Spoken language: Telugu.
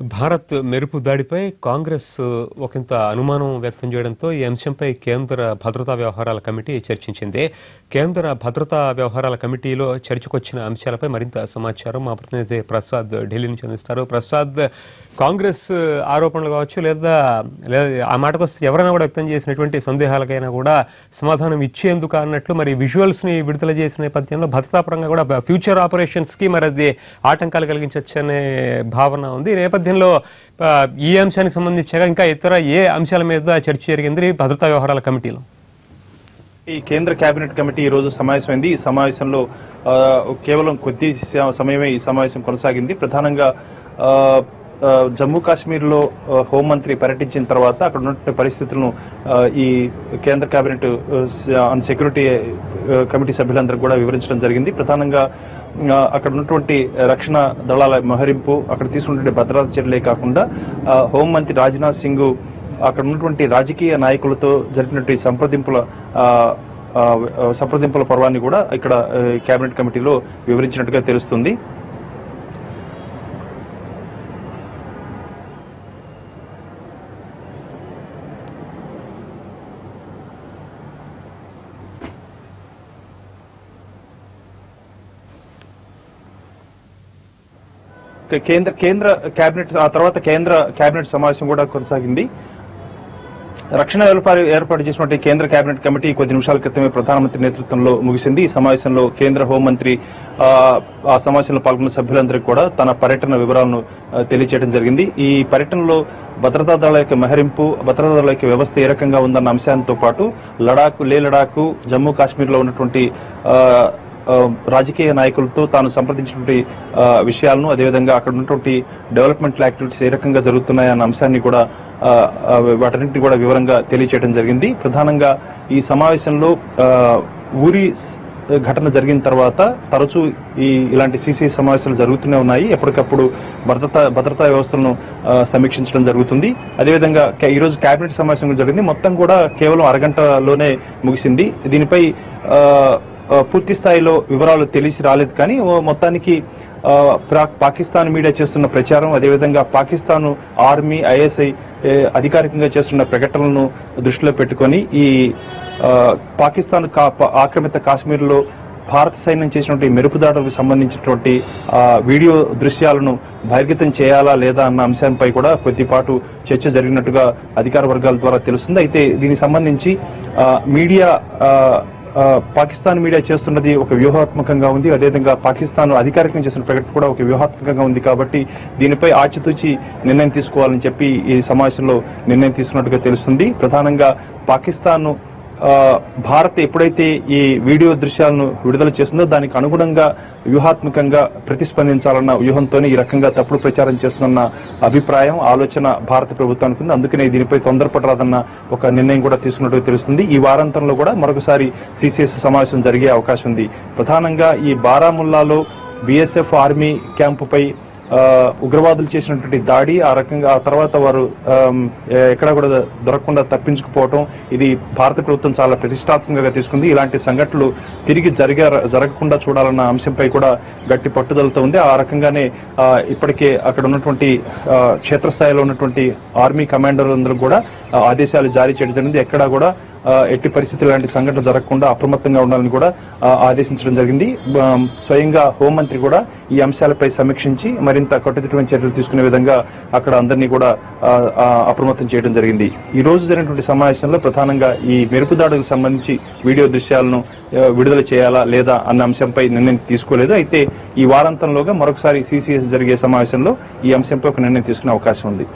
భారత్ మెరుపు దాడిపై కాంగ్రెస్ ఒకంత అనుమానం వ్యక్తం చేయడంతో ఈ అంశంపై కేంద్ర భద్రతా వ్యవహారాల కమిటీ చర్చించింది. కేంద్ర భద్రతా వ్యవహారాల కమిటీలో చర్చకొచ్చిన అంశాలపై మరింత సమాచారం మా ప్రతినిధి ప్రసాద్ ఢిల్లీ నుంచి అందిస్తారు. ప్రసాద్, కాంగ్రెస్ ఆరోపణలు కావచ్చు లేదా ఆ మాటకు వస్తే ఎవరైనా కూడా వ్యక్తం చేసినటువంటి సందేహాలకైనా కూడా సమాధానం ఇచ్చేందుకు అన్నట్లు మరి విజువల్స్ ని విడుదల చేసిన నేపథ్యంలో భద్రతాపరంగా కూడా ఫ్యూచర్ ఆపరేషన్స్ కి మరి అది ఆటంకాలు కలిగించవచ్చనే భావన ఉంది. నేపథ్యంలో ఈ అంశానికి సంబంధించి ఇంకా ఇతర ఏ అంశాల మీద చర్చ జరిగింది భద్రతా వ్యవహారాల కమిటీలో? ఈ కేంద్ర కేబినెట్ కమిటీ ఈ రోజు సమావేశమైంది. ఈ సమావేశంలో కేవలం కొద్ది సమయమే ఈ సమావేశం కొనసాగింది. ప్రధానంగా జమ్మూ కాశ్మీర్ లో హోంమంత్రి పర్యటించిన తర్వాత అక్కడ ఉన్న పరిస్థితులను ఈ కేంద్ర కేబినెట్ అండ్ సెక్యూరిటీ కమిటీ సభ్యులందరూ కూడా వివరించడం జరిగింది. ప్రధానంగా అక్కడ ఉన్నటువంటి రక్షణ దళాల మోహరింపు, అక్కడ తీసుకున్నటువంటి భద్రతా చర్యలే కాకుండా హోంమంత్రి రాజ్నాథ్ సింగ్ అక్కడ ఉన్నటువంటి రాజకీయ నాయకులతో జరిగినటువంటి సంప్రదింపుల పర్వాన్ని కూడా ఇక్కడ కేబినెట్ కమిటీలో వివరించినట్టుగా తెలుస్తుంది. కేంద్ర కేబినెట్ ఆ తర్వాత కేంద్ర కేబినెట్ సమావేశం కూడా కొనసాగింది. రక్షణ ఏర్పాటు చేసినటువంటి కేంద్ర కేబినెట్ కమిటీ కొద్ది నిమిషాల క్రితమే ప్రధానమంత్రి నేతృత్వంలో ముగిసింది. ఈ సమావేశంలో కేంద్ర హోంమంత్రి ఆ సమావేశంలో పాల్గొన్న సభ్యులందరికీ కూడా తన పర్యటన వివరాలను తెలియజేయడం జరిగింది. ఈ పర్యటనలో భద్రతా దళాల యొక్క మహరింపు, భద్రతా దళాల యొక్క వ్యవస్థ ఏ రకంగా ఉందన్న అంశాలతో పాటు లడాక్, జమ్మూ కాశ్మీర్ లో ఉన్నటువంటి రాజకీయ నాయకులతో తాను సంప్రదించినటువంటి విషయాలను, అదేవిధంగా అక్కడ ఉన్నటువంటి డెవలప్మెంట్ యాక్టివిటీస్ ఏ రకంగా జరుగుతున్నాయన్న అంశాన్ని కూడా వాటన్నింటినీ కూడా వివరంగా తెలియజేయడం జరిగింది. ప్రధానంగా ఈ సమావేశంలో ఊరి ఘటన జరిగిన తర్వాత తరచూ ఇలాంటి సిసి సమావేశాలు జరుగుతూనే ఉన్నాయి. ఎప్పటికప్పుడు భద్రతా వ్యవస్థలను సమీక్షించడం జరుగుతుంది. అదేవిధంగా ఈ రోజు కేబినెట్ సమావేశం జరిగింది. మొత్తం కూడా కేవలం అరగంటలోనే ముగిసింది. దీనిపై పూర్తి స్థాయిలో వివరాలు తెలిసి రాలేదు. కానీ మొత్తానికి పాకిస్తాన్ మీడియా చేస్తున్న ప్రచారం, అదేవిధంగా పాకిస్తాన్ ఆర్మీ, ఐఎస్ఐ అధికారికంగా చేస్తున్న ప్రకటనలను దృష్టిలో పెట్టుకొని ఈ పాకిస్తాన్ ఆక్రమిత కాశ్మీర్ లో భారత సైన్యం చేసినటువంటి మెరుపుదాడులకు సంబంధించినటువంటి వీడియో దృశ్యాలను బహిర్గతం చేయాలా లేదా అన్న అంశంపై కూడా కొద్దిపాటు చర్చ జరిగినట్టుగా అధికార వర్గాల ద్వారా తెలుస్తుంది. అయితే దీనికి సంబంధించి పాకిస్తాన్ మీడియా చేస్తున్నది ఒక వ్యూహాత్మకంగా ఉంది. అదేవిధంగా పాకిస్తాన్ అధికారికంగా చేసిన ప్రకటన కూడా ఒక వ్యూహాత్మకంగా ఉంది. కాబట్టి దీనిపై ఆచితూచి నిర్ణయం తీసుకోవాలని చెప్పి ఈ సమావేశంలో నిర్ణయం తీసుకున్నట్టుగా తెలుస్తుంది. ప్రధానంగా పాకిస్తాన్ భారత్ ఎప్పుడైతే ఈ వీడియో దృశ్యాలను విడుదల చేస్తుందో దానికి అనుగుణంగా వ్యూహాత్మకంగా ప్రతిస్పందించాలన్న వ్యూహంతోనే ఈ రకంగా తప్పుడు ప్రచారం చేస్తున్న అభిప్రాయం, ఆలోచన భారత ప్రభుత్వానికి ఉంది. అందుకనే దీనిపై తొందరపడరాదన్న ఒక నిర్ణయం కూడా తీసుకున్నట్టు తెలుస్తుంది. ఈ వారాంతంలో కూడా మరొకసారి సిసిఎస్ సమావేశం జరిగే అవకాశం ఉంది. ప్రధానంగా ఈ బారాముల్లాలో బిఎస్ఎఫ్ ఆర్మీ క్యాంపుపై ఉగ్రవాదులు చేసినటువంటి దాడి, ఆ రకంగా ఆ తర్వాత వారు ఎక్కడా కూడా దొరకకుండా తప్పించుకుపోవటం, ఇది భారత ప్రభుత్వం చాలా ప్రతిష్టాత్మకంగా తీసుకుంది. ఇలాంటి సంఘటనలు తిరిగి జరగకుండా చూడాలన్న అంశంపై కూడా గట్టి పట్టుదలతో ఉంది. ఆ రకంగానే ఇప్పటికే అక్కడ ఉన్నటువంటి క్షేత్రస్థాయిలో ఉన్నటువంటి ఆర్మీ కమాండర్లందరూ కూడా ఆదేశాలు జారీ చేయడం జరిగింది. ఎక్కడా కూడా ఎట్టి పరిస్థితులు ఇలాంటి సంఘటన జరగకుండా అప్రమత్తంగా ఉండాలని కూడా ఆదేశించడం జరిగింది. స్వయంగా హోంమంత్రి కూడా ఈ అంశాలపై సమీక్షించి మరింత కట్టుదిట్టమైన చర్యలు తీసుకునే విధంగా అక్కడ అందరినీ కూడా అప్రమత్తం చేయడం జరిగింది. ఈ రోజు జరిగినటువంటి సమావేశంలో ప్రధానంగా ఈ మెరుపు దాడులకు సంబంధించి వీడియో దృశ్యాలను విడుదల చేయాలా లేదా అన్న అంశంపై నిర్ణయం తీసుకోలేదు. అయితే ఈ వారాంతంలోగా మరొకసారి సిసిఎస్ జరిగే సమావేశంలో ఈ అంశంపై ఒక నిర్ణయం తీసుకునే అవకాశం ఉంది.